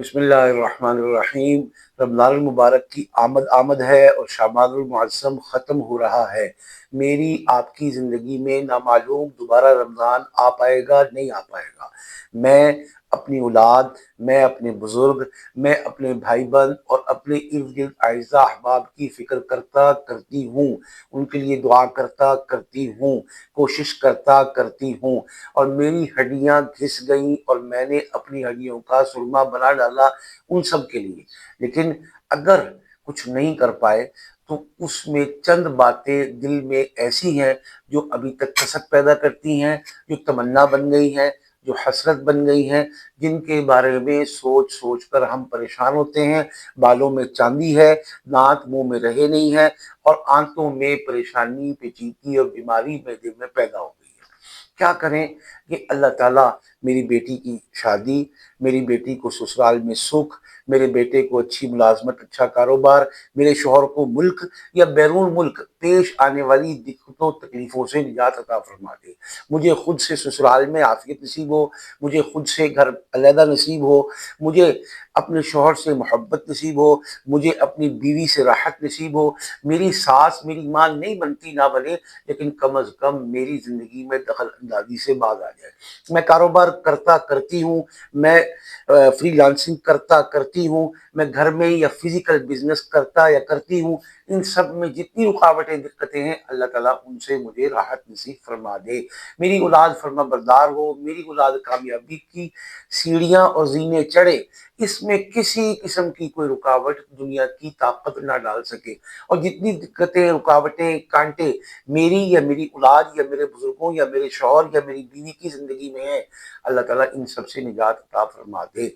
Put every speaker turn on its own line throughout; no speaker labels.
بسم اللہ الرحمن الرحیم۔ رمضان المبارک کی آمد ہے اور شعبان المعظم ختم ہو رہا ہے۔ میری آپ کی زندگی میں نامعلوم دوبارہ رمضان آ پائے گا نہیں آ پائے گا۔ میں اپنی اولاد، میں اپنے بزرگ، میں اپنے بھائی بہن اور اپنے ارد گرد اعزاء احباب کی فکر کرتی ہوں، ان کے لیے دعا کرتی ہوں، کوشش کرتی ہوں، اور میری ہڈیاں گھس گئیں اور میں نے اپنی ہڈیوں کا سرما بنا ڈالا ان سب کے لیے۔ لیکن اگر کچھ نہیں کر پائے تو اس میں چند باتیں دل میں ایسی ہیں جو ابھی تک کسک پیدا کرتی ہیں، جو تمنا بن گئی ہیں، جو حسرت بن گئی ہیں، جن کے بارے میں سوچ سوچ کر ہم پریشان ہوتے ہیں۔ بالوں میں چاندی ہے، دانت منہ میں رہے نہیں ہیں، اور آنتوں میں پریشانی، پیچیدگی اور بیماری میں دل میں پیدا ہو گئی ہے۔ کیا کریں کہ اللہ تعالیٰ میری بیٹی کی شادی، میری بیٹی کو سسرال میں سکھ، میرے بیٹے کو اچھی ملازمت، اچھا کاروبار، میرے شوہر کو ملک یا بیرون ملک پیش آنے والی دقتوں تکلیفوں سے نجات عطا فرما دے۔ مجھے خود سے سسرال میں عافیت نصیب ہو، مجھے خود سے گھر علیحدہ نصیب ہو، مجھے اپنے شوہر سے محبت نصیب ہو، مجھے اپنی بیوی سے راحت نصیب ہو۔ میری ساس میری ماں نہیں بنتی، نہ بنے، لیکن کم از کم میری زندگی میں دخل اندازی سے باز آ جائے۔ میں کاروبار کرتی ہوں، میں فری لانسنگ کرتی ہوں، میں گھر میں یا فزیکل بزنس کرتی ہوں۔ ان سب میں جتنی رکاوٹیں دقتیں ہیں، اللہ تعالیٰ ان سے مجھے راحت نصیب فرما دے۔ میری اولاد فرما بردار ہو، میری اولاد کامیابی کی سیڑھیاں اور زینے چڑھے، اس میں کسی قسم کی کوئی رکاوٹ دنیا کی طاقت نہ ڈال سکے۔ اور جتنی دقتیں، رکاوٹیں، کانٹے میری یا میری اولاد یا میرے بزرگوں یا میرے شوہر یا میری بیوی کی زندگی میں ہے، اللہ تعالیٰ ان سب سے نجات عطا فرما دے۔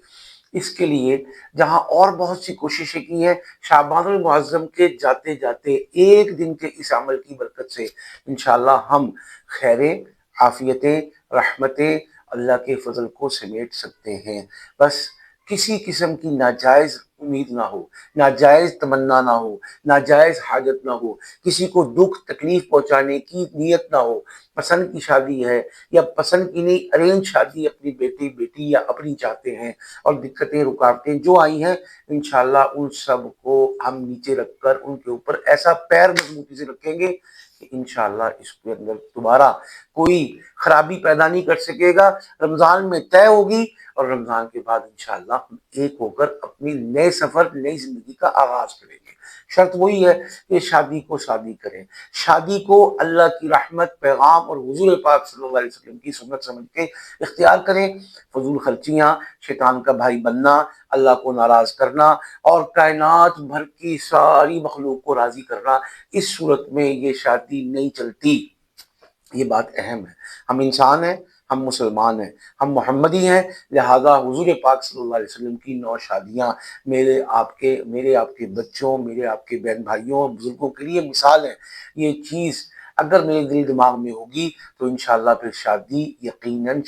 اس کے لیے جہاں اور بہت سی کوششیں کی ہیں، شعبان المعظم کے جاتے جاتے ایک دن کے اس عمل کی برکت سے انشاءاللہ ہم خیریں، عافیتیں، رحمتیں، اللہ کے فضل کو سمیٹ سکتے ہیں۔ بس کسی قسم کی ناجائز امید نہ ہو، ناجائز تمنا نہ ہو، ناجائز حاجت نہ ہو، کسی کو دکھ تکلیف پہنچانے کی نیت نہ ہو۔ پسند کی شادی ہے یا پسند کی نہیں، ارینج شادی اپنی بیٹی یا اپنی چاہتے ہیں، اور دقتیں، رکاوٹیں جو آئی ہیں انشاءاللہ ان سب کو ہم نیچے رکھ کر ان کے اوپر ایسا پیر مضبوطی سے رکھیں گے کہ انشاءاللہ اس کے اندر دوبارہ کوئی خرابی پیدا نہیں کر سکے گا۔ رمضان میں طے ہوگی، اور رمضان کے بعد انشاءاللہ ہم ایک ہو کر اپنی نئے سفر، نئی زندگی کا آغاز کریں گے۔ شرط وہی ہے کہ شادی کو شادی کریں، شادی کو اللہ کی رحمت، پیغام اور حضور پاک صلی اللہ علیہ وسلم کی سنت سمجھ کے اختیار کریں۔ فضول خرچیاں، شیطان کا بھائی بننا، اللہ کو ناراض کرنا اور کائنات بھر کی ساری مخلوق کو راضی کرنا، اس صورت میں یہ شادی نہیں چلتی۔ یہ بات اہم ہے۔ ہم انسان ہیں، ہم مسلمان ہیں، ہم محمدی ہیں، لہذا حضور پاک صلی اللہ علیہ وسلم کی 9 شادیاں میرے آپ کے بچوں، میرے آپ کے بہن بھائیوں اور بزرگوں کے لیے مثال ہے۔ یہ چیز اگر میرے دل دماغ میں ہوگی تو انشاءاللہ پھر شادی یقیناً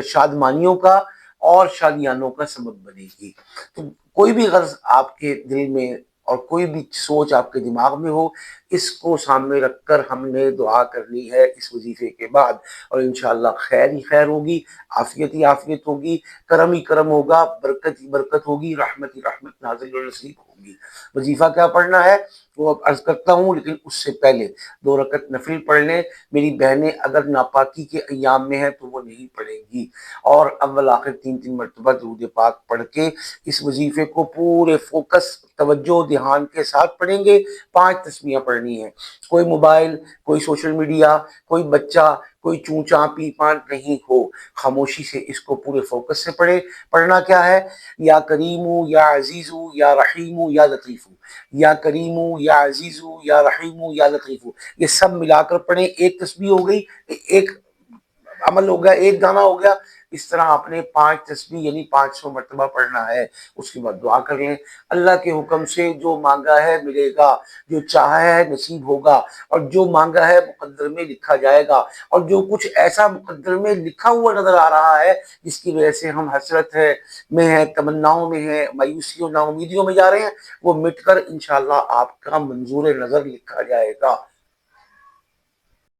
شادمانیوں کا اور شادیانوں کا سبب بنے گی۔ تو کوئی بھی غرض آپ کے دل میں اور کوئی بھی سوچ آپ کے دماغ میں ہو، اس کو سامنے رکھ کر ہم نے دعا کرنی ہے اس وظیفے کے بعد، اور انشاءاللہ خیر ہی خیر ہوگی، عافیت ہی عافیت ہوگی، کرم ہی کرم ہوگا، برکت ہی برکت ہوگی، رحمت ہی رحمت نازل و نصیب ہوگی۔ وظیفہ کیا پڑھنا ہے وہ اب عرض کرتا ہوں، لیکن اس سے پہلے 2 رکعت نفل پڑھ لیں۔ میری بہنیں اگر ناپاکی کے ایام میں ہیں تو وہ نہیں پڑھیں گی، اور اول آخر 3 مرتبہ درود پاک پڑھ کے اس وظیفے کو پورے فوکس، توجہ، دھیان کے ساتھ پڑھیں گے۔ 5 تسمیاں پڑھنی ہیں۔ کوئی موبائل، کوئی سوشل میڈیا، کوئی بچہ، کوئی چونچاں پی پان نہیں ہو، خاموشی سے اس کو پورے فوکس سے پڑھے۔ پڑھنا کیا ہے؟ یا کریمو یا عزیزو یا رحیمو یا لطیفو، یا کریمو یا عزیزو یا رحیمو یا لطیفو، یہ سب ملا کر پڑھیں۔ ایک تسبیح ہو گئی، ایک عمل ہو گیا، ایک گانا ہو گیا۔ اس طرح آپ نے 5 تسبیح یعنی 500 مرتبہ پڑھنا ہے۔ اس کے بعد دعا کر لیں، اللہ کے حکم سے جو مانگا ہے ملے گا، جو چاہا ہے نصیب ہوگا، اور جو مانگا ہے مقدر میں لکھا جائے گا، اور جو کچھ ایسا مقدر میں لکھا ہوا نظر آ رہا ہے جس کی وجہ سے ہم حسرت میں تمناؤں میں ہیں، مایوسیوں، نا امیدیوں میں جا رہے ہیں، وہ مٹ کر انشاءاللہ آپ کا منظور نظر لکھا جائے گا۔